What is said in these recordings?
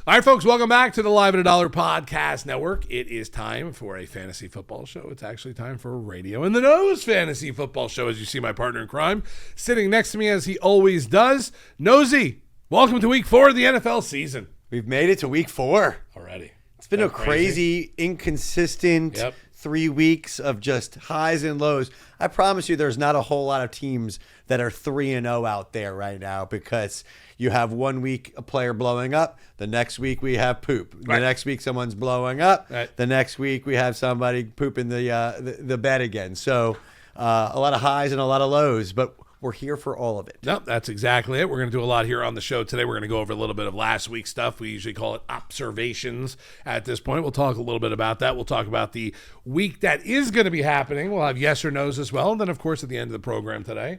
All right, folks, welcome back to the Live at a Dollar Podcast Network. It is time for a fantasy football show. It's actually time for a Radio in the Nose fantasy football show, as you see my partner in crime sitting next to me as he always does. Nosy, welcome to week 4 of the NFL season. We've made it to week 4 already. It's been a crazy, inconsistent 3 weeks of just highs and lows. I promise you there's not a whole lot of teams that are 3-0 out there right now, because you have 1 week a player blowing up. The next week we have poop. Right. The next week someone's blowing up. Right. The next week we have somebody pooping the bed again. So a lot of highs and a lot of lows, but we're here for all of it. Nope, that's exactly it. We're going to do a lot here on the show today. We're going to go over a little bit of last week's stuff. We usually call it observations at this point. We'll talk a little bit about that. We'll talk about the week that is going to be happening. We'll have yes or no's as well. And then, of course, at the end of the program today,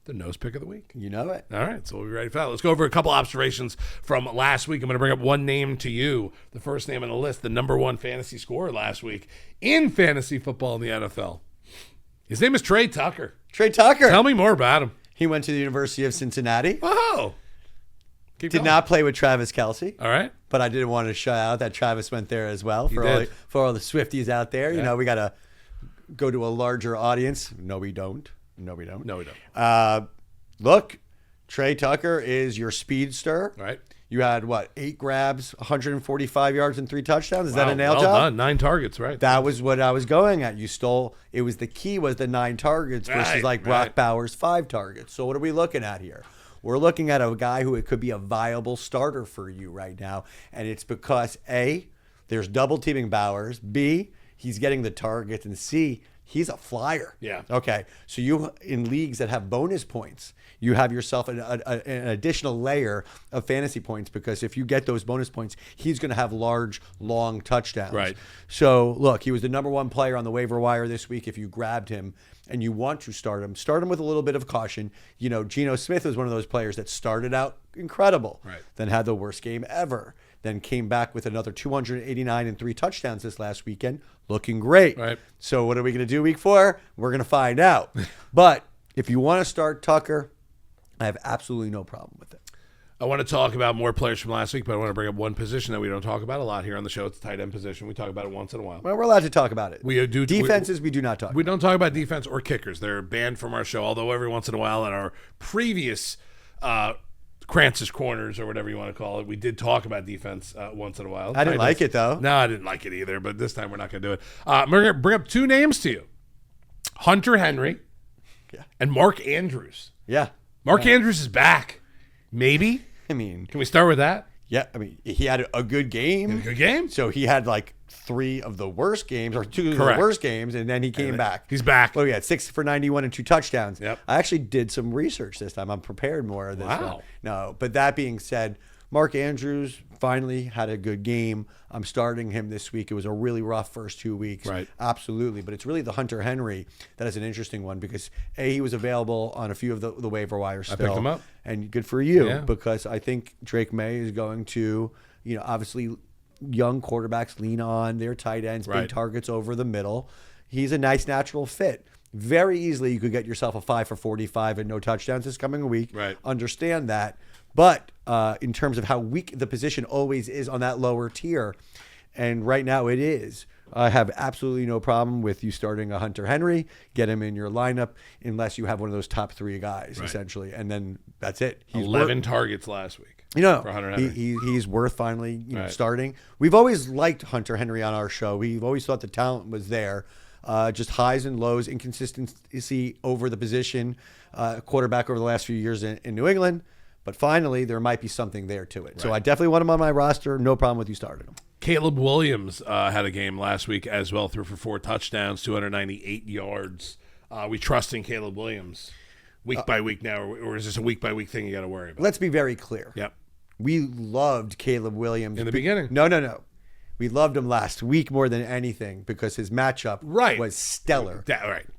the nose pick of the week. You know it. All right, so we'll be ready for that. Let's go over a couple observations from last week. I'm going to bring up one name to you. The first name on the list, the number one fantasy scorer last week in fantasy football in the NFL. His name is Trey Tucker. Trey Tucker. Tell me more about him. He went to the University of Cincinnati. Oh. Did not play with Travis Kelce. All right. But I didn't want to shout out that Travis went there as well. For all the Swifties out there. Yeah. You know, we got to go to a larger audience. No, we don't. No, we don't. Look, Trey Tucker is your speedster. All right. You had, 8 grabs, 145 yards, and 3 touchdowns? Is that a nail well job? Done. 9 targets, right. That was what I was going at. The key was the 9 targets versus Brock Bowers' 5 targets. So what are we looking at here? We're looking at a guy who it could be a viable starter for you right now. And it's because A, there's double teaming Bowers. B, he's getting the targets. And C, he's a flyer. Yeah. Okay. So you, in leagues that have bonus points, you have yourself an additional layer of fantasy points, because if you get those bonus points, he's going to have large, long touchdowns. Right. So look, he was the number 1 player on the waiver wire this week. If you grabbed him and you want to start him with a little bit of caution. You know, Geno Smith was one of those players that started out incredible, right, then had the worst game ever, then came back with another 289 and 3 touchdowns this last weekend, looking great. Right. So what are we going to do week 4? We're going to find out. But if you want to start Tucker, I have absolutely no problem with it. I want to talk about more players from last week, but I want to bring up one position that we don't talk about a lot here on the show. It's the tight end position. We talk about it once in a while. Well, we're allowed to talk about it. We do. Defenses, we do not talk. We don't talk about defense or kickers. They're banned from our show, although every once in a while in our previous Krantz's Corners, or whatever you want to call it, we did talk about defense once in a while. I didn't like it, though. No, I didn't like it either, but this time we're not going to do it. I'm going to bring up 2 names to you. Hunter Henry and Mark Andrews. Yeah. Mark Andrews is back. Maybe. I mean, can we start with that? Yeah, I mean, he had a good game. Good game. So he had 3 of the worst games, or 2 of Correct. the worst games, and then he came back. He's back. Well, he had 6 for 91 and 2 touchdowns. Yep. I actually did some research this time. I'm prepared more of this. Wow. No, but that being said, Mark Andrews finally had a good game. I'm starting him this week. It was a really rough first 2 weeks. Right. Absolutely. But it's really the Hunter Henry that is an interesting one, because he was available on a few of the waiver wires still. I picked him up. And good for you, Yeah. because I think Drake May is going to, obviously young quarterbacks lean on their tight ends, Right. big targets over the middle. He's a nice natural fit. Very easily you could get yourself a 5 for 45 and no touchdowns this coming week. Right. Understand that. But in terms of how weak the position always is on that lower tier, and right now it is, I have absolutely no problem with you starting a Hunter Henry, get him in your lineup, unless you have one of those top 3 guys, Right. essentially. And then that's it. He's 11 targets last week. For Hunter Henry. He's worth finally Right. starting. We've always liked Hunter Henry on our show. We've always thought the talent was there. Just highs and lows, inconsistency over the position, quarterback over the last few years in New England. But finally, there might be something there to it. Right. So I definitely want him on my roster. No problem with you starting him. Caleb Williams had a game last week as well, threw for 4 touchdowns, 298 yards. We trust in Caleb Williams week by week now, or is this a week-by-week thing you got to worry about? Let's be very clear. Yep. We loved Caleb Williams. In the beginning. No. We loved him last week more than anything, because his matchup was stellar.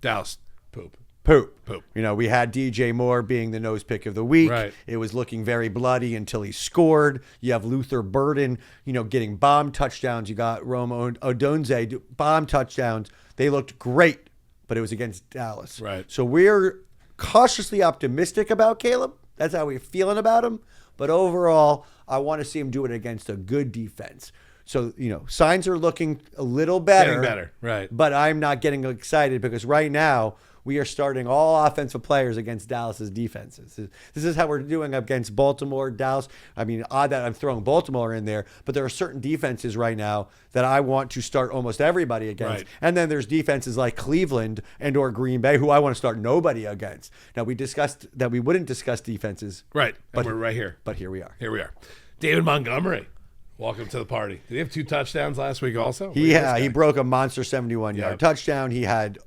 Dallas, poop. We had DJ Moore being the nose pick of the week. Right. It was looking very bloody until he scored. You have Luther Burden, getting bomb touchdowns. You got Rome Odunze, bomb touchdowns. They looked great, but it was against Dallas. Right. So we're cautiously optimistic about Caleb. That's how we're feeling about him. But overall, I want to see him do it against a good defense. So, signs are looking a little better. Getting better, right. But I'm not getting excited because right now we are starting all offensive players against Dallas's defenses. This is how we're doing against Baltimore, Dallas. I mean, odd that I'm throwing Baltimore in there, but there are certain defenses right now that I want to start almost everybody against. Right. And then there's defenses like Cleveland and or Green Bay who I want to start nobody against. Now, we discussed that we wouldn't discuss defenses. Right. But And we're right here. But here we are. Here we are. David Montgomery. Welcome to the party. Did he have 2 touchdowns last week also? He broke a monster 71-yard Yep. touchdown. He had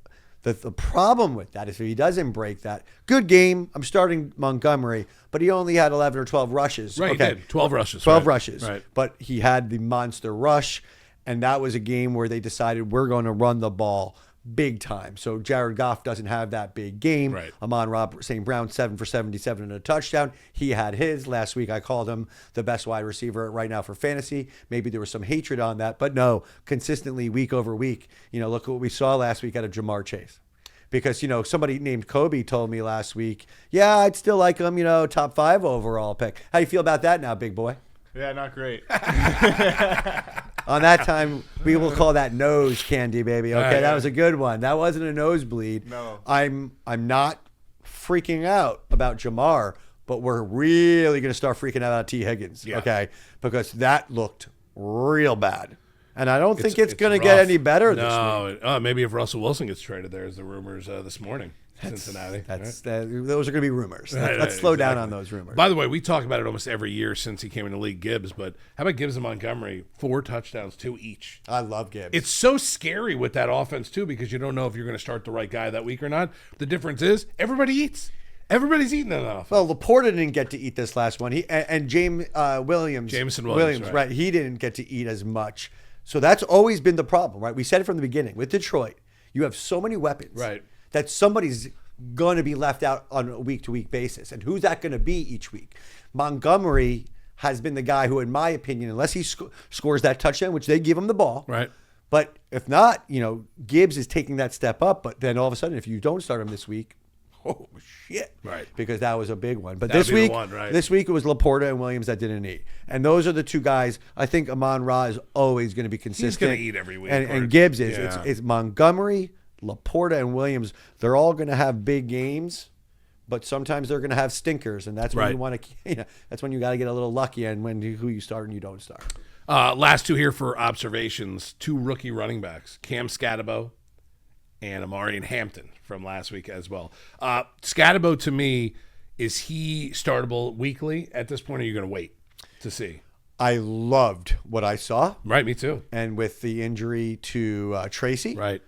the problem with that is if he doesn't break that, good game. I'm starting Montgomery, but he only had 11 or 12 rushes. Right, he did. 12 rushes. 12 right. rushes. Right. But he had the monster rush, and that was a game where they decided we're going to run the ball big time. So Jared Goff doesn't have that big game. Right. Amon-Ra St. Brown, 7 for 77 and a touchdown. He had his. Last week I called him the best wide receiver right now for fantasy. Maybe there was some hatred on that, but no, consistently week over week, look at what we saw last week out of Jamar Chase. Because, somebody named Kobe told me last week, yeah, I'd still like him, top 5 overall pick. How do you feel about that now, big boy? Yeah, not great. On that time, we will call that nose candy, baby. Okay, right. that was a good one. That wasn't a nosebleed. No. I'm not freaking out about Jamar, but we're really going to start freaking out about T. Higgins, Yeah. okay? Because that looked real bad. And I don't think it's going to rough. get any better this week. No, maybe if Russell Wilson gets traded, there's the rumors this morning. Cincinnati. Those are going to be rumors. Right, Let's right, slow down exactly. on those rumors. By the way, we talk about it almost every year since he came in the league, Gibbs. But how about Gibbs and Montgomery? 4 touchdowns, 2 each. I love Gibbs. It's so scary with that offense, too, because you don't know if you're going to start the right guy that week or not. The difference is everybody eats. Everybody's eating that offense. Well, Laporta didn't get to eat this last one. And Jameson Williams, right. He didn't get to eat as much. So that's always been the problem, right? We said it from the beginning. With Detroit, you have so many weapons Right. that somebody's going to be left out on a week-to-week basis. And who's that going to be each week? Montgomery has been the guy who, in my opinion, unless he scores that touchdown, which they give him the ball. Right. But if not, Gibbs is taking that step up. But then all of a sudden, if you don't start him this week, oh, shit. Right. Because that was a big one. But That'd this be the week, one, right. this week it was Laporta and Williams that didn't eat. And those are the 2 guys. I think Amon-Ra is always going to be consistent. gonna eat every week, And Gibbs is. yeah. It's Montgomery, Laporta, and Williams. They're all going to have big games, but sometimes they're going to have stinkers. And that's when Right. you want to, that's when you got to get a little lucky and who you start and you don't start. Last 2 here for observations. 2 rookie running backs, Cam Scatabo and Amarian Hampton from last week as well. Scatabo, to me, is he startable weekly at this point, or are you going to wait to see? I loved what I saw. Right, me too. And with the injury to Tracy, Right.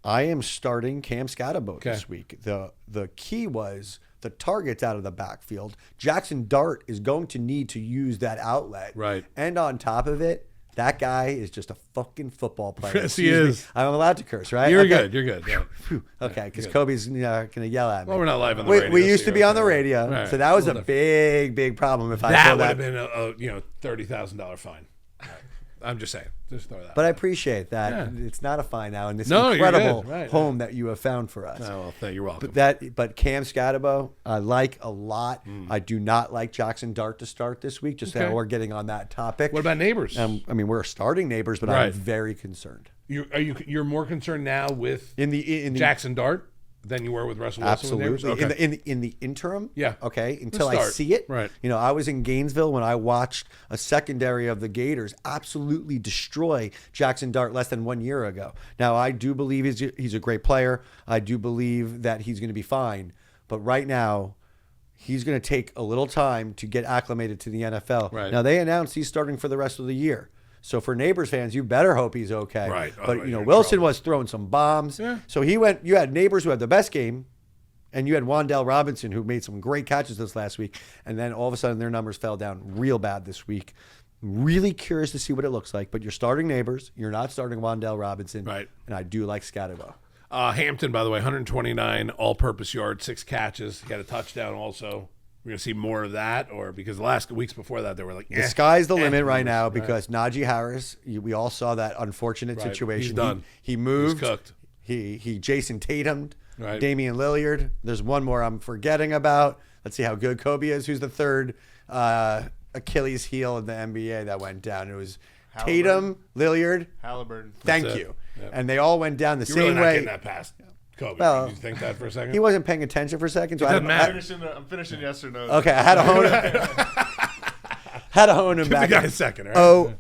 I am starting Cam Scatabo Okay. this week. The key was the targets out of the backfield. Jackson Dart is going to need to use that outlet. Right. And on top of it, that guy is just a fucking football player. Yes, he Excuse me. is. I'm allowed to curse, right? You're Okay. good. You're good. Yeah. Phew. Okay, because Kobe's going to yell at me. Well, we're not live on the we, radio. We so used to you're be on the okay. radio, Right. so that was Well, a big problem if I that saw would have that. been a $30,000 fine. I'm just saying. Just throw that. But I appreciate that. Yeah. It's not a fine now in this No, you're incredible good. Right. home that you have found for us. Oh, well, you're welcome. But Cam Scatabo, I like a lot. I do not like Jackson Dart to start this week. Just Okay. how we're getting on that topic. What about Neighbors? I mean, we're starting neighbors, but Right. I'm very concerned. You're more concerned now with In the Jackson Dart than you were with Russell Wilson? with absolutely Neighbors? Okay. in the interim. Yeah. Okay. Until I start. see it. Right. I was in Gainesville when I watched a secondary of the Gators absolutely destroy Jackson Dart less than 1 year ago. Now I do believe he's a great player. I do believe that he's going to be fine. But right now, he's going to take a little time to get acclimated to the NFL. Right. Now they announced he's starting for the rest of the year. So for Neighbors fans, you better hope he's okay. Right. But Otherwise you're in Wilson trouble. was throwing some bombs. Yeah. So you had Neighbors who had the best game, and you had Wan'Dale Robinson who made some great catches this last week, and then all of a sudden their numbers fell down real bad this week. Really curious to see what it looks like. But you're starting Neighbors, you're not starting Wan'Dale Robinson, Right. And I do like Scatabo. Hampton, by the way, 129 all-purpose yards, 6 catches. He had a touchdown also. We're going to see more of that, or because the last weeks before that, they were like, The sky's the limit right now Right. because Najee Harris, we all saw that unfortunate Right. situation. He's done. He moved. He's cooked. He Jason Tatum'd, Right. Damian Lillard. There's one more I'm forgetting about. Let's see how good Kobe is. Who's the third? Achilles heel in the NBA that went down. It was Halliburton. Tatum, Lillard. Halliburton. Thank That's it. you. Yep. And they all went down the You're same really not way. getting that past Kobe. Well, Did you think that for a second? He wasn't paying attention for a second. So It I doesn't matter. I'm finishing yes or no. Okay, I had to hone him Give back. the guy a second, all right?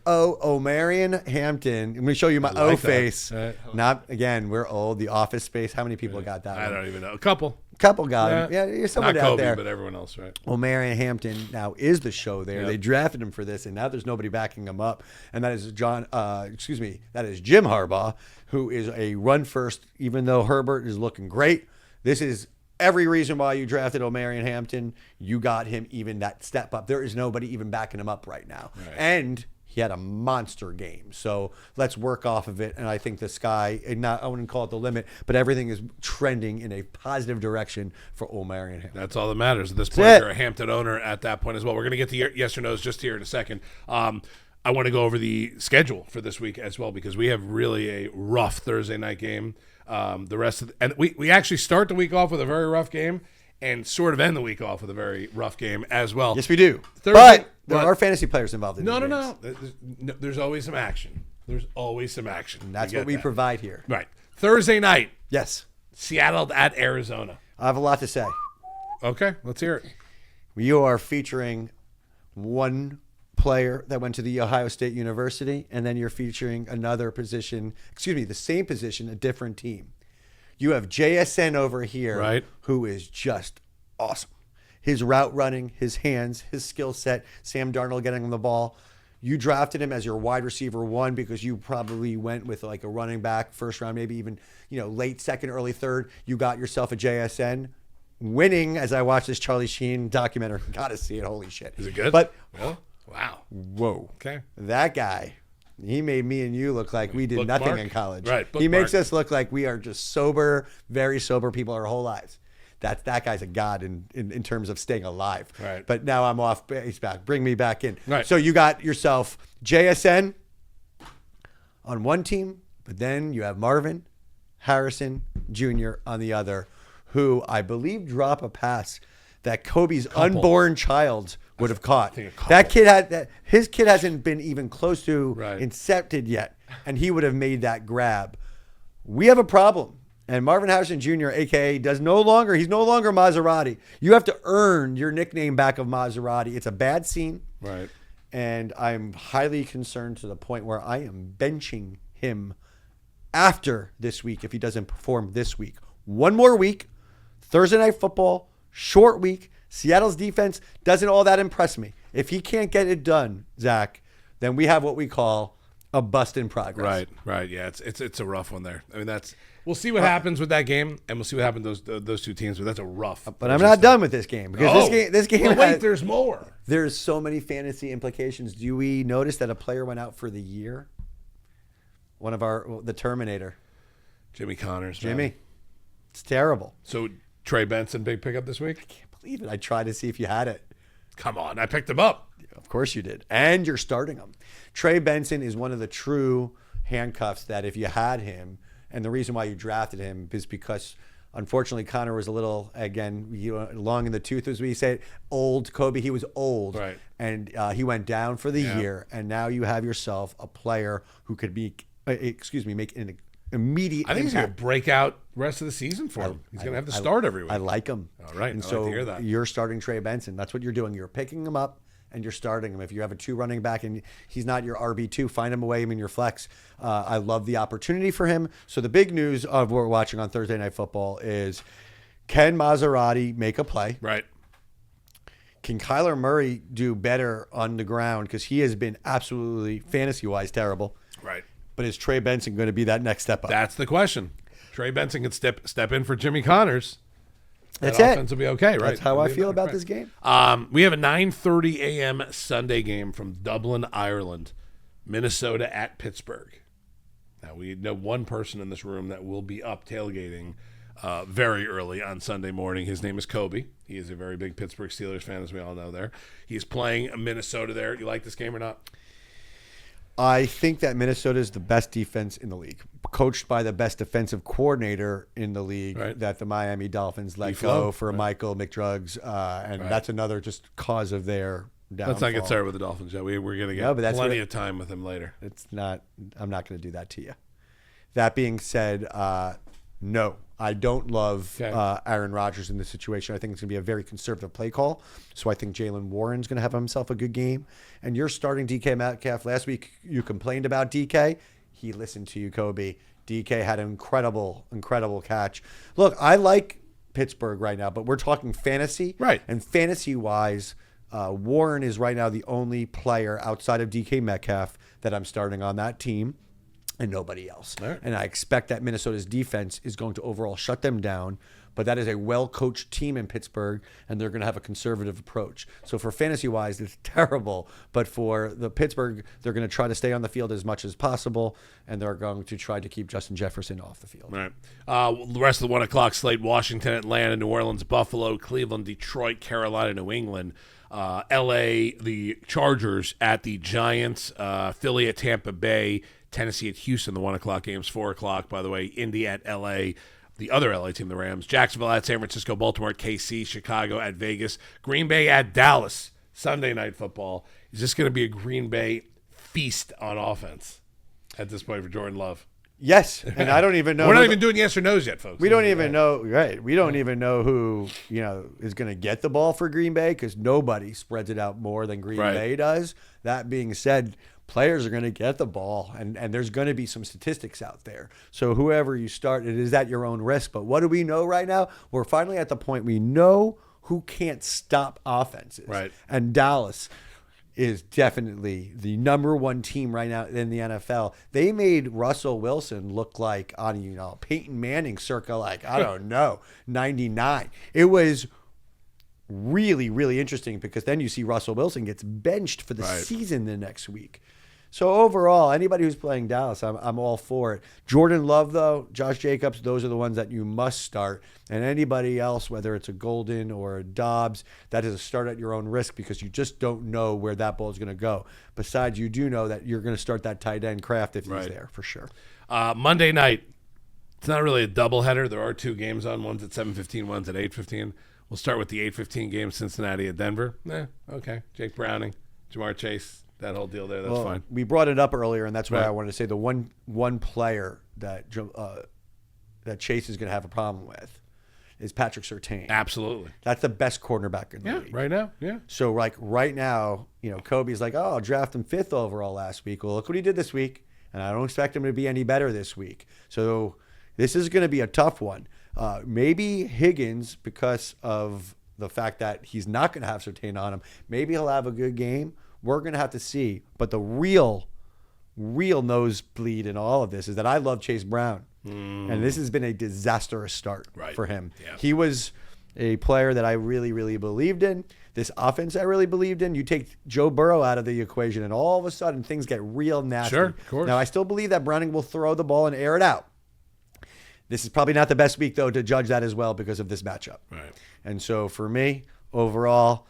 Omarion Hampton. Let me show you my like O that. face. Right. Not again. We're old. The Office Space. How many people got that? I one? don't even know. A couple. Couple got him. Yeah, you're someone Not out Kobe, there. but everyone else, right? Omarion Hampton now is the show there. Yep. They drafted him for this, and now there's nobody backing him up. And that is that is Jim Harbaugh, who is a run first. Even though Herbert is looking great, this is every reason why you drafted Omarion Hampton. You got him even that step up. There is nobody even backing him up right now, Right. and he had a monster game. So let's work off of it. And I think the sky, I wouldn't call it the limit, but everything is trending in a positive direction for Omarion Hampton. That's all that matters at this point. That's it. You're a Hampton owner at that point as well. We're going to get to your yes or no's just here in a second. I want to go over the schedule for this week as well because we have really a rough Thursday night game. The rest of and we actually start the week off with a very rough game and sort of end the week off with a very rough game as well. Yes, we do. Thursday- but there but- are fantasy players involved in No. these games. There's always some action. There's always some action. And that's You what get we that. provide here. Right. Thursday night, Yes. Seattle at Arizona. I have a lot to say. Okay, let's hear it. You are featuring one player that went to the Ohio State University, and then you're featuring another position, the same position, a different team. You have JSN over here, Right. who is just awesome. His route running, his hands, his skill set, Sam Darnold getting him the ball. You drafted him as your wide receiver one because you probably went with like a running back first round, maybe even late second, early third. You got yourself a JSN. Winning, as I watch this Charlie Sheen documentary, gotta see it. Holy shit! Is it good? But Well, wow. whoa, Okay. that guy, he made me and you look like we did Bookmark. nothing in college. Right, He makes bookmark. us look like we are just sober, very sober people our whole lives. That guy's a god in terms of staying alive. Right. But now I'm off base back. Bring me back in. Right. So you got yourself JSN on one team, but then you have Marvin Harrison Jr. on the other, who I believe drop a pass that Kobe's unborn child would have caught. think a couple. That kid had his kid hasn't been even close to Right. incepted yet, and he would have made that grab. We have a problem. And Marvin Harrison Jr., aka, he's no longer Maserati. You have to earn your nickname back of Maserati. It's a bad scene. Right. And I'm highly concerned to the point where I am benching him after this week if he doesn't perform this week. One more week, Thursday Night Football, short week. Seattle's defense doesn't all that impress me. If he can't get it done, Zach, then we have what we call a bust in progress. Right. Yeah, it's a rough one there. I mean, we'll see what happens with that game, and we'll see what happens with those two teams. But that's a rough. But I'm not done with this game because this game Well, wait, has- there's more. there's so many fantasy implications. Do we notice that a player went out for the year? One of the Terminator, Jimmy Connors. Jimmy. Man. It's terrible. So Trey Benson, big pickup this week. Can't believe it. I tried to see if you had it. Come on, I picked him up. Of course you did. And you're starting him. Trey Benson is one of the true handcuffs that if you had him, and the reason why you drafted him is because unfortunately Connor was a little, again, long in the tooth as we say it, old. Kobe, he was old. Right. And he went down for the Yeah. year. And now you have yourself a player who could make an immediate I think he's going to impact. break out rest of the season for him. He's going to have to start every week. I like him. All right, And I like so to hear that. you're starting Trey Benson. That's what you're doing. You're picking him up and you're starting him. If you have a two running back and he's not your RB2, find him away in your flex. I love the opportunity for him. So the big news of what we're watching on Thursday Night Football is, can Maserati make a play? Right. Can Kyler Murray do better on the ground? Because he has been absolutely fantasy-wise terrible. Right. But is Trey Benson going to be that next step up? That's the question. Trey Benson can step in for Jimmy Connors. That's That it. offense will be okay, right? That's how It'll I be feel better, about right. this game. We have a 9:30 a.m. Sunday game from Dublin, Ireland, Minnesota at Pittsburgh. Now, we know one person in this room that will be up tailgating very early on Sunday morning. His name is Kobe. He is a very big Pittsburgh Steelers fan, as we all know there. He's playing Minnesota there. You like this game or not? I think that Minnesota is the best defense in the league, coached by the best defensive coordinator in the league Right. that the Miami Dolphins let Flow. go for Right. Michael McDruggs. And Right. that's another just cause of their Let's not get started with the Dolphins yet. We're going to get plenty of time with him later. I'm not going to do that to you. That being said, no, I don't love Aaron Rodgers in this situation. I think it's going to be a very conservative play call. So I think Jaylen Warren's going to have himself a good game. And you're starting DK Metcalf. Last week you complained about DK. He listened to you, Kobe. DK had an incredible catch. Look, I like Pittsburgh right now, but we're talking fantasy. Right. And fantasy-wise, Warren is right now the only player outside of DK Metcalf that I'm starting on that team, and nobody else. Right. And I expect that Minnesota's defense is going to overall shut them down, but that is a well-coached team in Pittsburgh, and they're going to have a conservative approach. So for fantasy-wise, it's terrible, but for the Pittsburgh, they're going to try to stay on the field as much as possible, and they're going to try to keep Justin Jefferson off the field. Right. The rest of the 1 o'clock slate: Washington, Atlanta, New Orleans, Buffalo, Cleveland, Detroit, Carolina, New England. L.A., the Chargers at the Giants, Philly at Tampa Bay, Tennessee at Houston. The 1 o'clock games, 4 o'clock, by the way. Indy at L.A., the other L.A. team, the Rams. Jacksonville at San Francisco, Baltimore at KC, Chicago at Vegas, Green Bay at Dallas. Sunday Night Football. Is this going to be a Green Bay feast on offense at this point for Jordan Love? Yes, and I don't even know. We're not even doing yes or no's yet, folks. We don't even know. Right, we don't even know who is going to get the ball for Green Bay because nobody spreads it out more than Green Bay does. That being said, players are going to get the ball, and there's going to be some statistics out there. So whoever you start, it is at your own risk. But what do we know right now? We're finally at the point we know who can't stop offenses. Right, and Dallas is definitely the number one team right now in the NFL. They made Russell Wilson look like Peyton Manning circa 99. It was really, really interesting because then you see Russell Wilson gets benched for the season the next week. So overall, anybody who's playing Dallas, I'm all for it. Jordan Love, though, Josh Jacobs, those are the ones that you must start. And anybody else, whether it's a Golden or a Dobbs, that is a start at your own risk because you just don't know where that ball is going to go. Besides, you do know that you're going to start that tight end Kraft if he's there, for sure. Monday night, it's not really a doubleheader. There are 2 games on. One's at 7:15, one's at 8:15. We'll start with the 8:15 game, Cincinnati at Denver. Okay. Jake Browning, Jamar Chase. That whole deal there, that's fine. We brought it up earlier, and that's why I wanted to say the one player that Chase is going to have a problem with is Patrick Surtain. Absolutely. That's the best cornerback in the league. Right now, yeah. So, right now, Kobe's like, I'll draft him 5th overall last week. Well, look what he did this week, and I don't expect him to be any better this week. So, this is going to be a tough one. Maybe Higgins, because of the fact that he's not going to have Surtain on him, maybe he'll have a good game. We're going to have to see. But the real nosebleed in all of this is that I love Chase Brown. And this has been a disastrous start for him. Yeah. He was a player that I really, really believed in. This offense I really believed in. You take Joe Burrow out of the equation, and all of a sudden things get real nasty. Sure, of course. Now, I still believe that Browning will throw the ball and air it out. This is probably not the best week, though, to judge that as well because of this matchup. Right. And so for me, overall,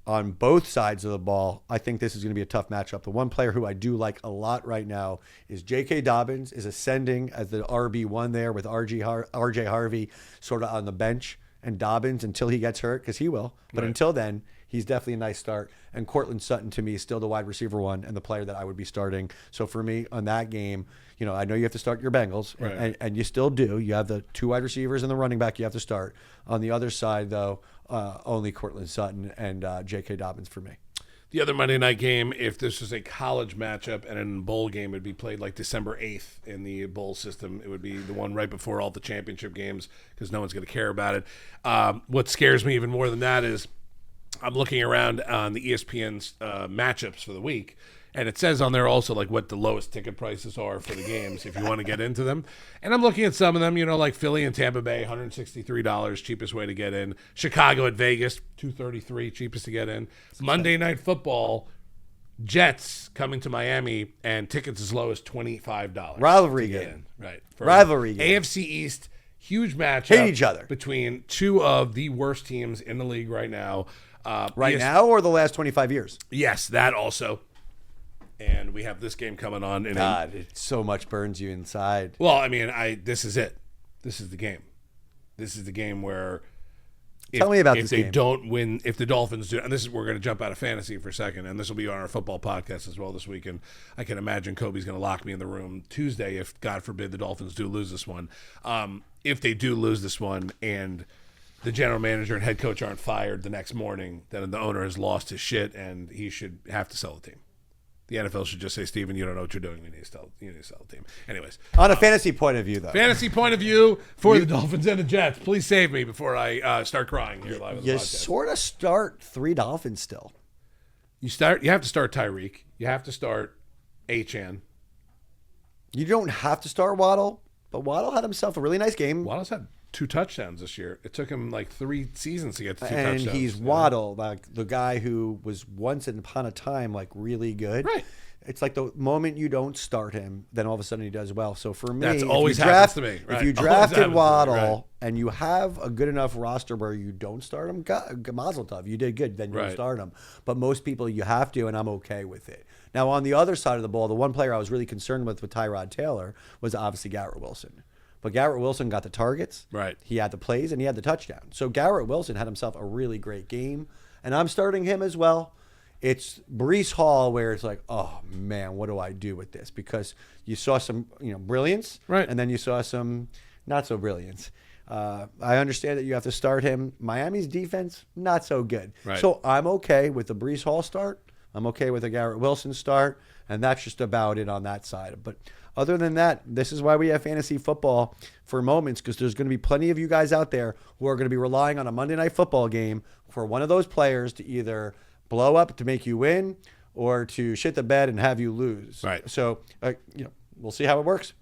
on both sides of the ball, I think this is going to be a tough matchup. The one player who I do like a lot right now is J.K. Dobbins, is ascending as the RB1 there with R.J. Harvey sort of on the bench. And Dobbins, until he gets hurt, because he will. But until then, he's definitely a nice start. And Cortland Sutton, to me, is still the wide receiver one and the player that I would be starting. So for me, on that game, I know you have to start your Bengals, and you still do. You have the 2 wide receivers and the running back you have to start. On the other side, though, only Cortland Sutton and J.K. Dobbins for me. The other Monday night game, if this was a college matchup and a bowl game, it would be played like December 8th in the bowl system. It would be the one right before all the championship games because no one's going to care about it. What scares me even more than that is I'm looking around on the ESPN's matchups for the week, and it says on there also like what the lowest ticket prices are for the games if you want to get into them. And I'm looking at some of them, like Philly and Tampa Bay, $163, cheapest way to get in. Chicago at Vegas, $233, cheapest to get in. Monday Night Football, Jets coming to Miami, and tickets as low as $25. Rivalry game. Right. Rivalry game. AFC East, huge matchup. Hate each other. Between 2 of the worst teams in the league right now. Now or the last 25 years? Yes, that also. And we have this game coming on. It so much burns you inside. Well, I mean, this is it. This is the game. This is the game where Tell me about if this they game. don't win, if the Dolphins do, and this is, we're going to jump out of fantasy for a second, and this will be on our football podcast as well this week. And I can imagine Kobe's going to lock me in the room Tuesday if, God forbid, the Dolphins do lose this one. If they do lose this one and the general manager and head coach aren't fired the next morning, then the owner has lost his shit and he should have to sell the team. The NFL should just say, Steven, you don't know what you're doing. You need to sell the team. Anyways. On a fantasy point of view, though. Fantasy point of view for the Dolphins and the Jets. Please save me before I start crying here live on the You podcast. sort of start 3 Dolphins still. You have to start Tyreek. You have to start Achane. You don't have to start Waddle, but Waddle had himself a really nice game. Waddle's had 2 touchdowns this year. It took him like 3 seasons to get to 2 touchdowns. And he's Waddle, like the guy who was once upon a time like really good. Right. It's like the moment you don't start him, then all of a sudden he does well. So for me, That's always happens to me. Right. If you Always drafted happens to me, Waddle right. and you have a good enough roster where you don't start him, mazel tov, you did good. Then you Right. start him. But most people you have to, and I'm okay with it. Now on the other side of the ball, the one player I was really concerned with Tyrod Taylor was obviously Garrett Wilson. But Garrett Wilson got the targets. Right. He had the plays and he had the touchdown. So Garrett Wilson had himself a really great game. And I'm starting him as well. It's Breece Hall where it's like, oh man, what do I do with this? Because you saw some, brilliance. Right. And then you saw some not so brilliance. I understand that you have to start him. Miami's defense, not so good. Right. So I'm okay with the Breece Hall start. I'm okay with the Garrett Wilson start. And that's just about it on that side. But other than that, this is why we have fantasy football for moments, because there's going to be plenty of you guys out there who are going to be relying on a Monday Night Football game for one of those players to either blow up to make you win or to shit the bed and have you lose. Right. So, we'll see how it works.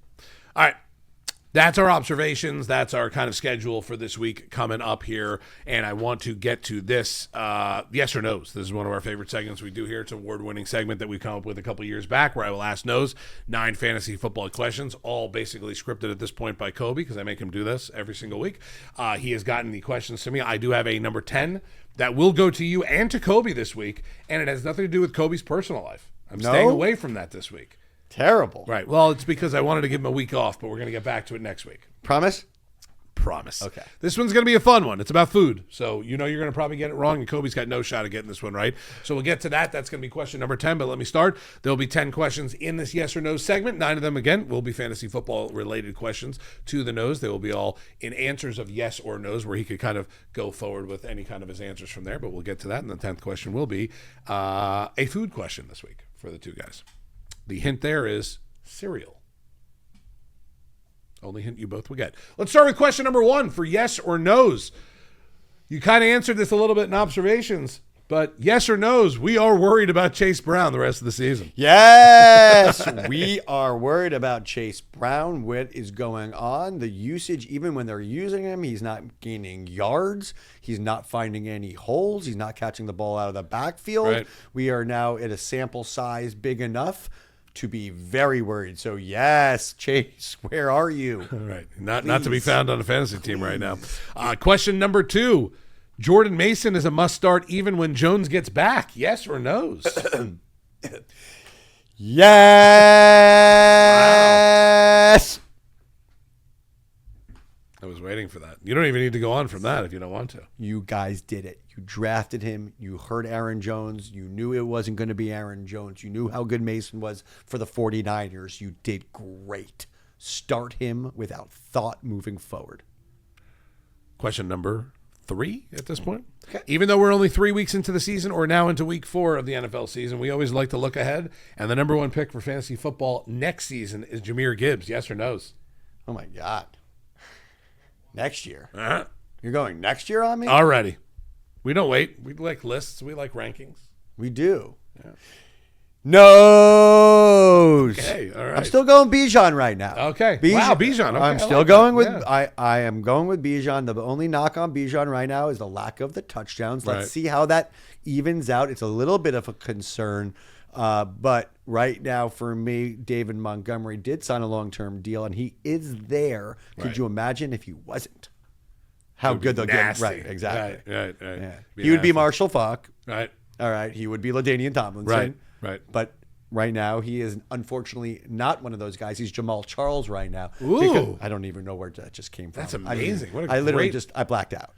All right. That's our observations. That's our kind of schedule for this week coming up here. And I want to get to this yes or no's. This is one of our favorite segments we do here. It's an award-winning segment that we come up with a couple years back where I will ask no's 9 fantasy football questions, all basically scripted at this point by Kobe because I make him do this every single week. He has gotten the questions to me. I do have a number 10 that will go to you and to Kobe this week, and it has nothing to do with Kobe's personal life. I'm staying away from that this week. Terrible. Right. Well, it's because I wanted to give him a week off, but we're going to get back to it next week. Promise? Promise. Okay. This one's going to be a fun one. It's about food. So you're going to probably get it wrong, and Kobe's got no shot at getting this one right. So we'll get to that. That's going to be question number 10, but let me start. There'll be 10 questions in this yes or no segment. 9 of them, again, will be fantasy football related questions to the no's. They will be all in answers of yes or no's where he could kind of go forward with any kind of his answers from there, but we'll get to that. And the 10th question will be a food question this week for the two guys. The hint there is cereal. Only hint you both will get. Let's start with question number 1 for yes or no's. You kind of answered this a little bit in observations, but yes or no's, we are worried about Chase Brown the rest of the season. Yes, we are worried about Chase Brown. What is going on? The usage, even when they're using him, he's not gaining yards. He's not finding any holes. He's not catching the ball out of the backfield. Right. We are now at a sample size big enough to be very worried. So yes, Chase, where are you? All right. Not to be found on a fantasy team right now. Question number 2. Jordan Mason is a must start even when Jones gets back. Yes or no's? Yes. I was waiting for that. You don't even need to go on from that if you don't want to. You guys did it. You drafted him. You heard Aaron Jones. You knew it wasn't going to be Aaron Jones. You knew how good Mason was for the 49ers. You did great. Start him without thought moving forward. Question number 3 at this point. Okay. Even though we're only 3 weeks into the season or now into week 4 of the NFL season, we always like to look ahead. And the number 1 pick for fantasy football next season is Jahmyr Gibbs. Yes or no's? Oh, my God. Next year. Uh-huh. You're going next year on me? Already. We don't wait. We like lists. We like rankings. We do. Yeah. No's. Okay, all right. I'm still going Bijan right now. Okay. Wow, Bijan. Okay, I'm I still like going that. with Yeah. I am going with Bijan. The only knock on Bijan right now is the lack of the touchdowns. Let's Right. see how that evens out. It's a little bit of a concern. But right now for me, David Montgomery did sign a long-term deal and he is there. Could Right. you imagine if he wasn't? How Would good be they'll nasty. get. Right, exactly. Right. Yeah. Be He would be nasty. Marshall Faulk. Right. All right. He would be LaDainian Tomlinson. Right. But right now, he is unfortunately not one of those guys. He's Jamal Charles right now. Ooh. Because I don't even know where that just came from. That's amazing. What a I literally great- I blacked out.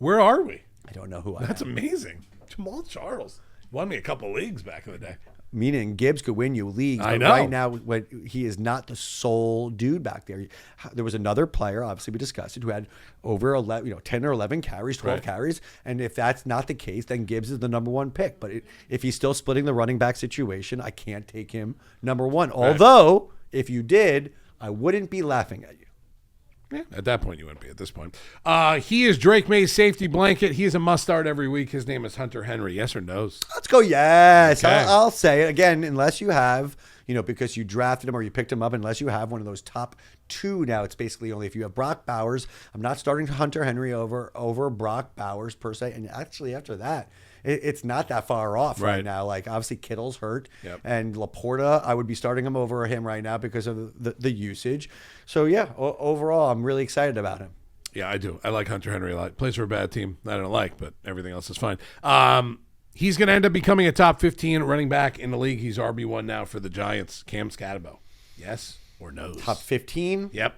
Where are we? I don't know who I That's am. amazing. Jamal Charles won me a couple leagues back in the day. Meaning Gibbs could win you leagues. I but know. Right now, he is not the sole dude back there. There was another player, obviously we discussed it, who had over 11, 10 or 11 carries, 12 carries. And if that's not the case, then Gibbs is the number one pick. But if he's still splitting the running back situation, I can't take him number one. Although, if you did, I wouldn't be laughing at you. Yeah, at that point, you wouldn't be at this point. He is Drake May's safety blanket. He is a must start every week. His name is Hunter Henry. Yes or no's? Let's go. Yes. Okay. I'll say it again, unless you have, because you drafted him or you picked him up, unless you have one of those top two. Now it's basically only if you have Brock Bowers. I'm not starting Hunter Henry over Brock Bowers per se. And actually after that, it's not that far off right now. Like obviously Kittle's hurt and Laporta, I would be starting him over him right now because of the usage. So yeah, overall, I'm really excited about him. Yeah, I do. I like Hunter Henry a lot. Plays for a bad team I don't like, but everything else is fine. He's going to end up becoming a top 15 running back in the league. He's RB1 now for the Giants. Cam Scatterbo. Yes or no's? Top 15? Yep.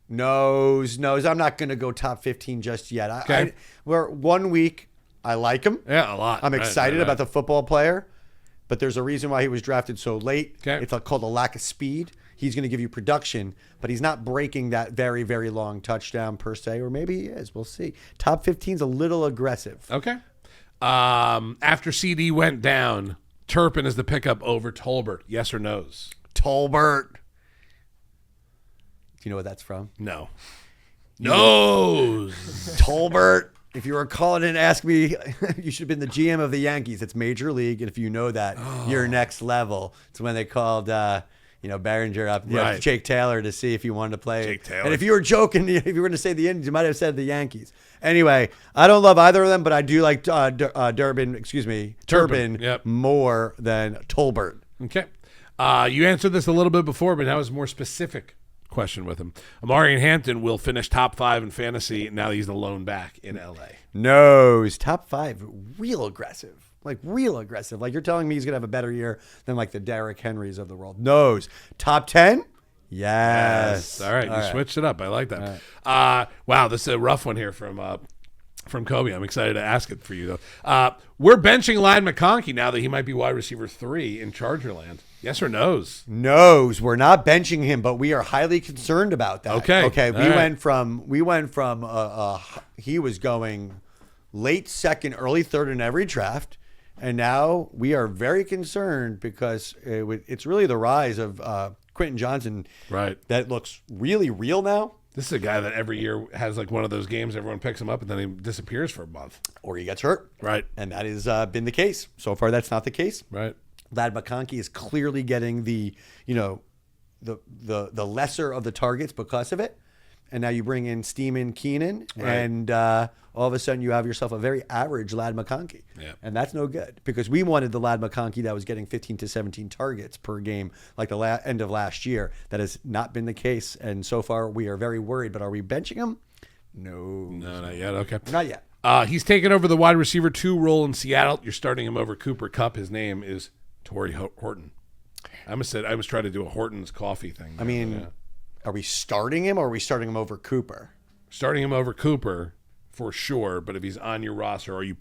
No's. I'm not going to go top 15 just yet. Okay. We're 1 week. I like him. Yeah, a lot. I'm excited about the football player, but there's a reason why he was drafted so late. Okay. It's called a lack of speed. He's going to give you production, but he's not breaking that very, very long touchdown per se, or maybe he is. We'll see. Top 15 is a little aggressive. Okay. After CD went down, Turpin is the pickup over Tolbert. Yes or no's? Tolbert. Do you know what that's from? No. No's. Tolbert. If you were calling in, ask me. You should have been the GM of the Yankees. It's Major League, and if you know that, you're next level. It's when they called, Behringer up, Jake Taylor to see if he wanted to play. Jake Taylor. And if you were joking, if you were going to say the Indians, you might have said the Yankees. Anyway, I don't love either of them, but I do like Turpin Yep. more than Tolbert. Okay. You answered this a little bit before, but now it's a more specific question with him. Amari Hampton will finish top 5 in fantasy. Now he's the lone back in LA. No, he's top 5, real aggressive. Like real aggressive. Like you're telling me he's going to have a better year than like the Derrick Henrys of the world. No's. Top 10? Yes. All right. You switched it up. I like that. Wow, this is a rough one here from Kobe. I'm excited to ask it for you, though. We're benching Ladd McConkey now that he might be wide receiver 3 in Chargerland. Yes or no's? No's. We're not benching him, but we are highly concerned about that. Okay. Okay. All right. We went from he was going late second, early third in every draft, and now we are very concerned because it's really the rise of Quentin Johnson. Right. That looks really real now. This is a guy that every year has like one of those games, everyone picks him up, and then he disappears for a month. Or he gets hurt. Right. And that has been the case. So far, that's not the case. Right. Ladd McConkey is clearly getting the lesser of the targets because of it. And now you bring in Steeman Keenan, and all of a sudden you have yourself a very average Ladd McConkey. Yeah. And that's no good because we wanted the Ladd McConkey that was getting 15 to 17 targets per game like the end of last year. That has not been the case. And so far we are very worried. But are we benching him? No. No, not yet. Okay. Not yet. He's taken over the wide receiver 2 role in Seattle. You're starting him over Cooper Kupp. His name is Torrey Horton. I was trying to do a Horton's coffee thing. I mean, are we starting him or are we starting him over Cooper? Starting him over Cooper for sure, but if he's on your roster, are you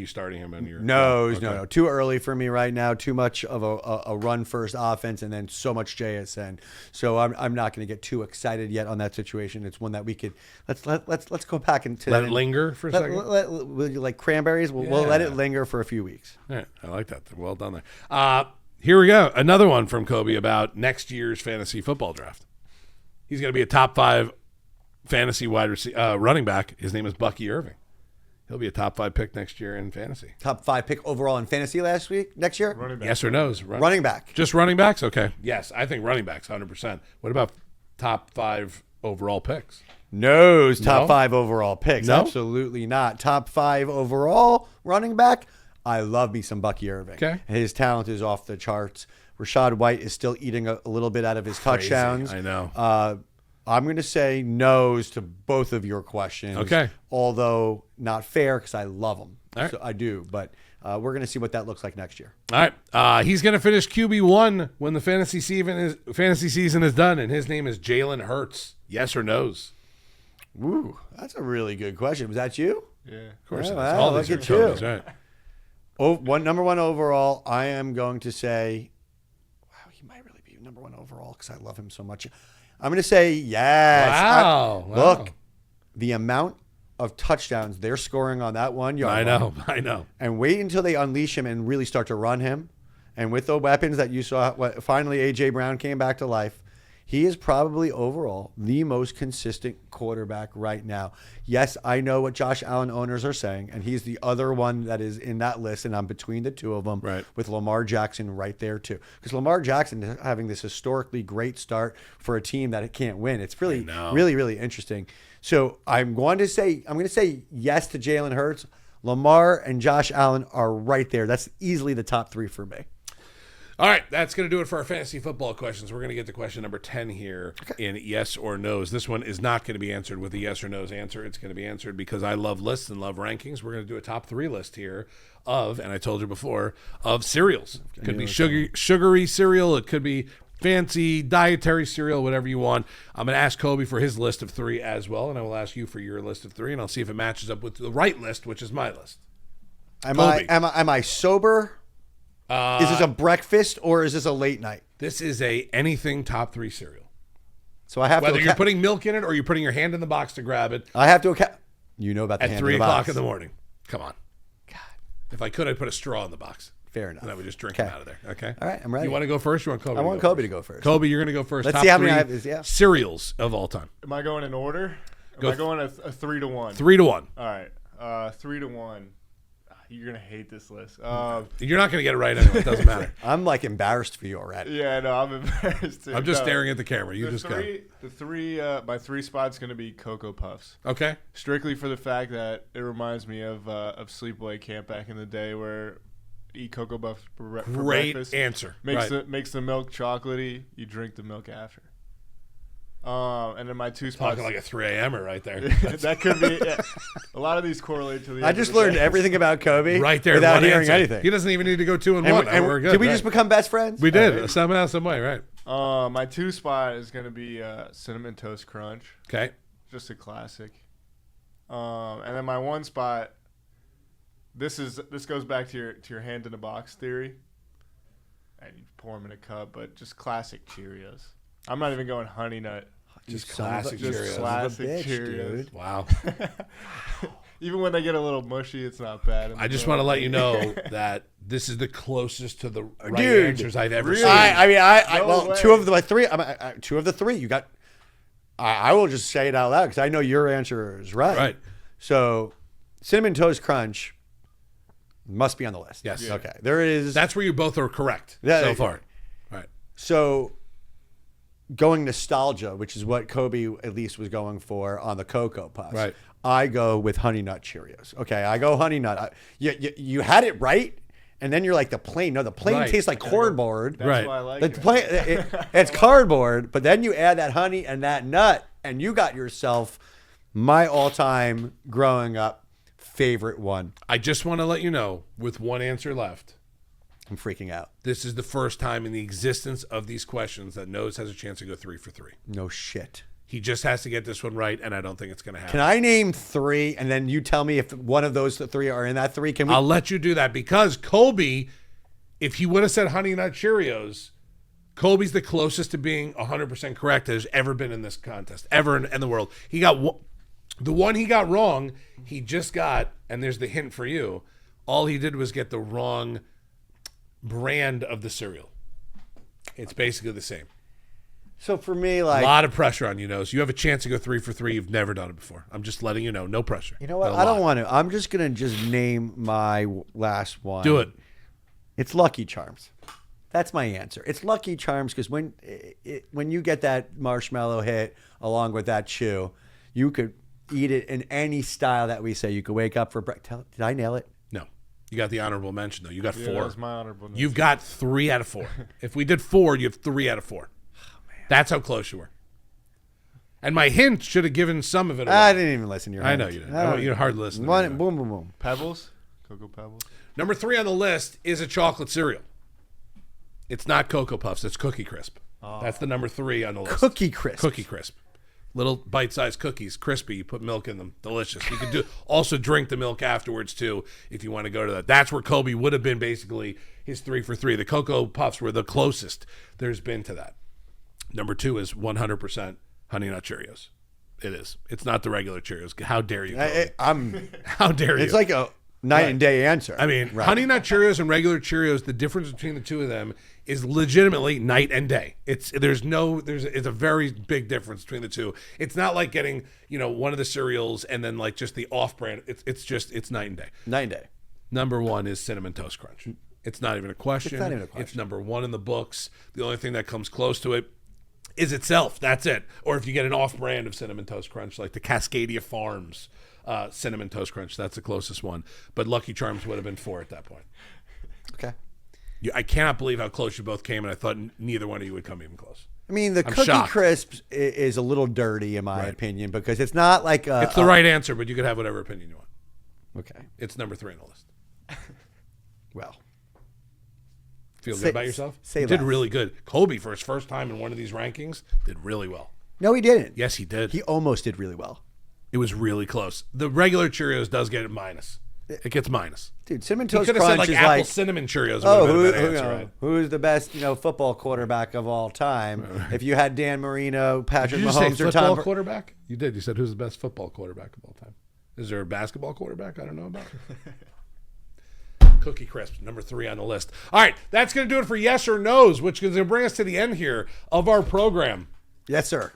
starting him on your No. Too early for me right now. Too much of a run first offense and then so much JSN. So I'm not going to get too excited yet on that situation. It's one that we could let's go back into let it linger for a second. Will you like cranberries? We'll let it linger for a few weeks. All right, I like that. Well done there. Here we go. Another one from Kobe about next year's fantasy football draft. He's going to be a top 5 fantasy running back. His name is Bucky Irving. He'll be a top 5 pick next year in fantasy. Top 5 pick overall in fantasy next year? Running back. Yes or no's? Running back. Just running backs? Okay. Yes, I think running backs, 100%. What about top 5 overall picks? No's. Top No? 5 overall picks. No? Absolutely not. Top 5 overall running back. I love me some Bucky Irving. Okay. His talent is off the charts. Rashad White is still eating a little bit out of his touchdowns. I know. I'm going to say no's to both of your questions. Okay. Although not fair because I love them. All right. So I do. But we're going to see what that looks like next year. All right. He's going to finish QB1 when the fantasy season is done, and his name is Jalen Hurts. Yes or no's? Ooh, that's a really good question. Was that you? Yeah. Of course, Yeah, it is. wow, All look these are at you. Kobe's, right? Number one overall. I am going to say, wow, he might really be number one overall because I love him so much. I'm going to say yes. Wow. Look, the amount of touchdowns they're scoring on that 1 yard. I know. And wait until they unleash him and really start to run him. And with the weapons that you saw, finally A.J. Brown came back to life. He is probably overall the most consistent quarterback right now. Yes, I know what Josh Allen owners are saying, and he's the other one that is in that list, and I'm between the two of them Right. with Lamar Jackson right there too. Because Lamar Jackson is having this historically great start for a team that it can't win. It's really, really, really interesting. So I'm going to say yes to Jalen Hurts. Lamar and Josh Allen are right there. That's easily the top 3 for me. All right, that's going to do it for our fantasy football questions. We're going to get to question number 10 here in yes or no's. This one is not going to be answered with a yes or no's answer. It's going to be answered because I love lists and love rankings. We're going to do a top 3 list here of, and I told you before, of cereals. It could be sugary cereal. It could be fancy dietary cereal, whatever you want. I'm going to ask Kobe for his list of 3 as well, and I will ask you for your list of 3, and I'll see if it matches up with the right list, which is my list. Am I sober? Is this a breakfast or is this a late night? This is a anything top 3 cereal. So I have Whether to you're putting milk in it or you're putting your hand in the box to grab it I have to account. You know about the at hand 3 in the o'clock box. in the morning. Come on. God, If I could, I'd put a straw in the box. fair enough. And I would just drink Okay. them out of there. Okay. All right, I'm ready. You want to go first? Or you want Kobe? I want Kobe to go first. Kobe, you're going to go first. Let's Top see how many 3 I have. Yeah. cereals of all time. Am I going in order? Go Am I going a 3 to 1? 3 to 1. All right. 3 to 1. You're gonna hate this list. You're not going to get it right anyway. It doesn't matter. I'm like embarrassed for you already. Yeah, no, I'm embarrassed. I'm just staring at the camera. You The just go. my 3 spot's gonna be Cocoa Puffs. Okay. Strictly for the fact that it reminds me of sleepaway camp back in the day, where eat Cocoa Puffs for Great breakfast. answer. Makes Right. makes the milk chocolatey. You drink the milk after. And then my 2 spots. Talking like a 3 a.m.er right there. That could be. Yeah. A lot of these correlate to the. I end of just the learned day. everything about Kobe Right there. without one hearing answer. anything. He doesn't even need to go 2 and And- 1. and We're good. did we right. just become best friends? We did. Somehow, some way. Right. My 2 spot is gonna be Cinnamon Toast Crunch. Okay. Just a classic. And then my 1 spot. This goes back to your hand in a box theory. And you pour them in a cup, but just classic Cheerios. I'm not even going Honey Nut. Just son of a- classic Just Cheerios. classic bitch, Cheerios. dude. Wow. Even when they get a little mushy, it's not bad. in the I just middle. want to let you know that this is the closest to the right Dude, answers I've ever really? seen. No well, way. 2 of the 3. 2 of the 3. You got. I will just say it out loud because I know your answer is right. Right. So, Cinnamon Toast Crunch must be on the list. Yes. Okay. There is. That's where you both are correct Yeah, so far. Right. So, going nostalgia, which is what Kobe at least was going for on the Cocoa Puffs. Right. I go with Honey Nut Cheerios. Okay, I go Honey Nut. You had it right, and then you're like the plain. No, the plain Right. tastes like cardboard. That's Right. why I like The it. plain, it's cardboard, but then you add that honey and that nut, and you got yourself my all-time growing up favorite one. I just want to let you know, with one answer left, I'm freaking out. this is the first time in the existence of these questions that Nose has a chance to go 3 for 3. No shit. He just has to get this one right, and I don't think it's going to happen. Can I name 3, and then you tell me if one of those 3 are in that 3? Can we? I'll let you do that because Kobe, if he would have said Honey Nut Cheerios, Kobe's the closest to being 100% correct that has ever been in this contest, ever in the world. He got the one he got wrong, he just got, and there's the hint for you, all he did was get the wrong brand of the cereal. It's basically the same. So for me, A like, lot of pressure on you, Nose. You have a chance to go 3 for 3. You've never done it before. I'm just letting you know. No pressure. you know what? A I don't lot. want to. I'm just gonna name my last one. Do it. It's Lucky Charms. That's my answer. It's Lucky Charms because when you get that marshmallow hit along with that chew, you could eat it in any style that we say. You could wake up for breakfast. Did I nail it? No. You got the honorable mention, though. You got Yeah, 4. that was my honorable mention. You've got 3 out of 4. If we did 4, you have 3 out of 4. That's how close you were. And my hint should have given some of it away. I didn't even listen to your I hand. know you didn't. I want you to hard listen. One, boom, boom, boom. Pebbles, Cocoa Pebbles. Number 3 on the list is a chocolate cereal. It's not Cocoa Puffs. It's Cookie Crisp. That's the number 3 on the list. Cookie Crisp. Cookie Crisp. Little bite-sized cookies, crispy. You put milk in them, delicious. You can also drink the milk afterwards too if you want to go to that. That's where Kobe would have been basically his 3 for 3. The Cocoa Puffs were the closest there's been to that. Number 2 is 100% Honey Nut Cheerios. It is. It's not the regular Cheerios. How dare you? How dare you? It's like a night and day answer. I mean, Honey Nut Cheerios and regular Cheerios, the difference between the two of them is legitimately night and day. It's a very big difference between the two. It's not like getting, one of the cereals and then like just the off-brand. It's night and day. Night and day. Number 1 is Cinnamon Toast Crunch. It's not even a question. It's not even a question. It's number 1 in the books. The only thing that comes close to it is itself. That's it. Or if you get an off-brand of Cinnamon Toast Crunch, like the Cascadia Farms Cinnamon Toast Crunch, that's the closest one. But Lucky Charms would have been 4 at that point. Okay. I cannot believe how close you both came, and I thought neither one of you would come even close. I mean, the Cookie shocked. Crisp is a little dirty in my opinion because it's not like it's the right answer, but you could have whatever opinion you want. Okay. It's number 3 on the list. Well. Feel good about yourself? Say did less. really good. Kobe, for his first time in one of these rankings, did really well. No, he didn't. Yes, he did. He almost did really well. It was really close. The regular Cheerios does get a minus. It gets minus. Dude, Cinnamon You Toast could have said Crunch like is apple like, cinnamon Cheerios. oh, Would have been a better answer, right? who's the best, football quarterback of all time? If you had Dan Marino, Patrick Did you say Mahomes, or football Tom quarterback? You did. You said who's the best football quarterback of all time? Is there a basketball quarterback I don't know about? Cookie Crisp, number 3 on the list. All right, that's going to do it for Yes or No's, which is going to bring us to the end here of our program, Yes, sir.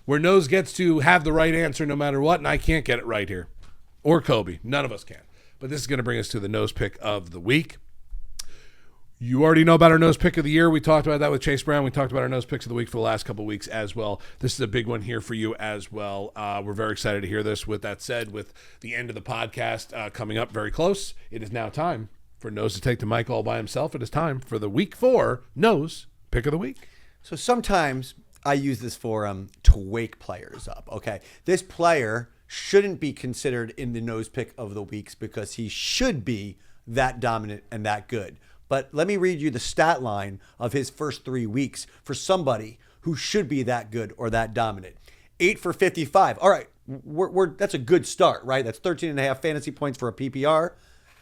where Nose gets to have the right answer no matter what, and I can't get it right here. Or Kobe. None of us can. But this is going to bring us to the Nose Pick of the Week. You already know about our Nose Pick of the Year. We talked about that with Chase Brown. We talked about our Nose Picks of the Week for the last couple of weeks as well. This is a big one here for you as well. We're very excited to hear this. With that said, with the end of the podcast coming up very close, it is now time for Nose to take the mic all by himself. It is time for the Week 4 Nose Pick of the Week. So sometimes I use this forum to wake players up. Okay. This player shouldn't be considered in the Nose Pick of the Weeks because he should be that dominant and that good. But let me read you the stat line of his first 3 weeks for somebody who should be that good or that dominant. 8 for 55. All right. That's a good start, right? That's 13.5 fantasy points for a PPR.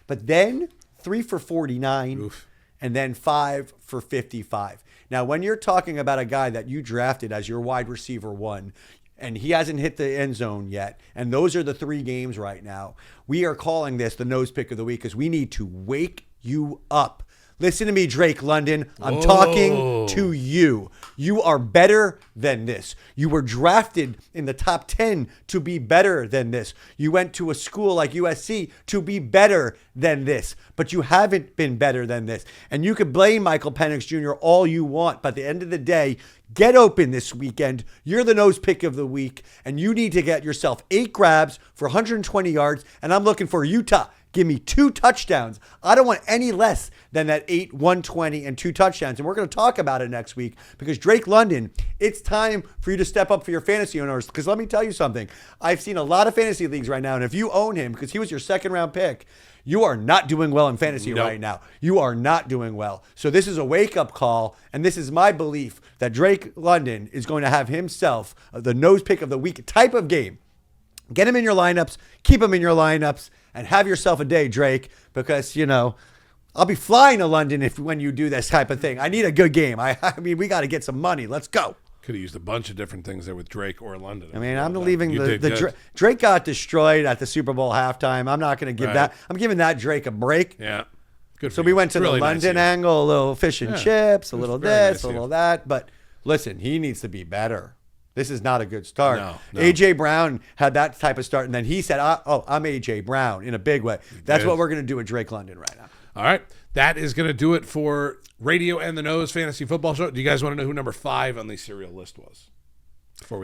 But then 3 for 49. Oof. And then 5 for 55. Now, when you're talking about a guy that you drafted as your wide receiver 1, and he hasn't hit the end zone yet, and those are the 3 games right now, we are calling this the Nose Pick of the Week because we need to wake you up. Listen to me, Drake London. I'm talking to you. You are better than this. You were drafted in the top 10 to be better than this. You went to a school like USC to be better than this, but you haven't been better than this. And you can blame Michael Penix Jr. all you want, but at the end of the day, get open this weekend. You're the Nose Pick of the Week, and you need to get yourself 8 grabs for 120 yards, and I'm looking for Utah. Give me 2 touchdowns. I don't want any less than that 8, 120, and 2 touchdowns. And we're going to talk about it next week because Drake London, it's time for you to step up for your fantasy owners. Because let me tell you something. I've seen a lot of fantasy leagues right now. And if you own him, because he was your 2nd round pick, you are not doing well in fantasy right now. You are not doing well. So this is a wake-up call. And this is my belief that Drake London is going to have himself the Nose Pick of the Week type of game. Get him in your lineups. Keep him in your lineups. And have yourself a day, Drake, because, I'll be flying to London when you do this type of thing. I need a good game. I mean, we got to get some money. Let's go. Could have used a bunch of different things there with Drake or London. I mean, I'm leaving You did Drake got destroyed at the Super Bowl halftime. I'm not going to give that. I'm giving that Drake a break. Yeah. Good for So you. we went to It's the really nice London of you. angle, a little fish and chips, a little very this, nice a of you. little that. But listen, he needs to be better. This is not a good start. No. A.J. Brown had that type of start, and then he said, I'm A.J. Brown in a big way. That's what we're going to do with Drake London right now. All right. That is going to do it for Radio and the Nose Fantasy Football Show. Do you guys want to know who number 5 on the cereal list was?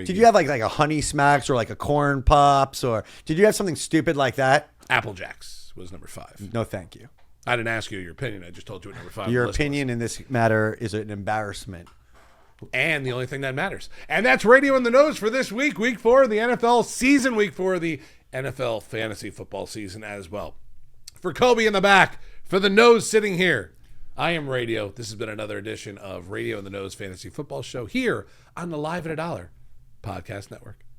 Did you have like a Honey Smacks or like a Corn Pops, or did you have something stupid like that? Apple Jacks was number 5. No, thank you. I didn't ask you your opinion. I just told you what number 5 on Your the list opinion in this matter is an embarrassment. and the only thing that matters. And that's Radio in the Nose for this week, week 4 of the NFL season, week 4 of the NFL fantasy football season as well. For Kobe in the back, for the Nose sitting here, I am Radio. This has been another edition of Radio in the Nose Fantasy Football Show here on the Live at $1 Podcast Network.